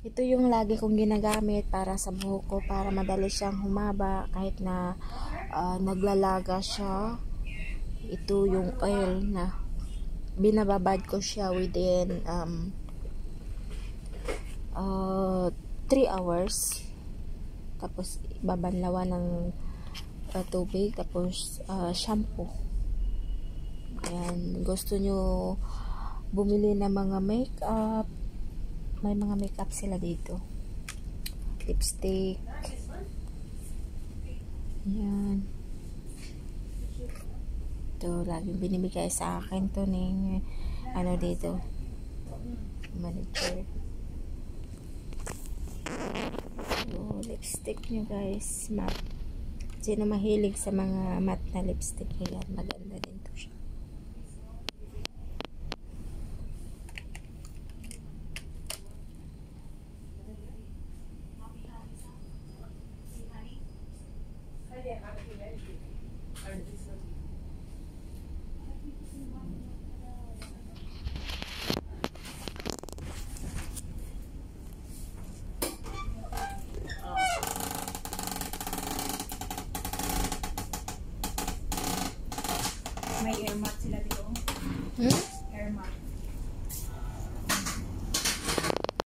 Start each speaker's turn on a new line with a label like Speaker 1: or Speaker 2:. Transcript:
Speaker 1: Ito yung lagi kong ginagamit para sa buhok ko, para madali siyang humaba kahit na naglalaga siya. Ito yung oil na binababad ko siya within 3 hours. Tapos babanlawan ng tubig, tapos shampoo. Ayan, gusto nyo bumili ng mga makeup, may mga makeup sila dito, lipstick. Ayan, ito laging binibigay sa akin to ng ano dito, manager. So, lipstick nyo guys, matte. Sino mahilig sa mga matte na lipstick, yan, maganda din to siya.
Speaker 2: May air mat sila dito.
Speaker 1: Hmm?
Speaker 2: Air mat.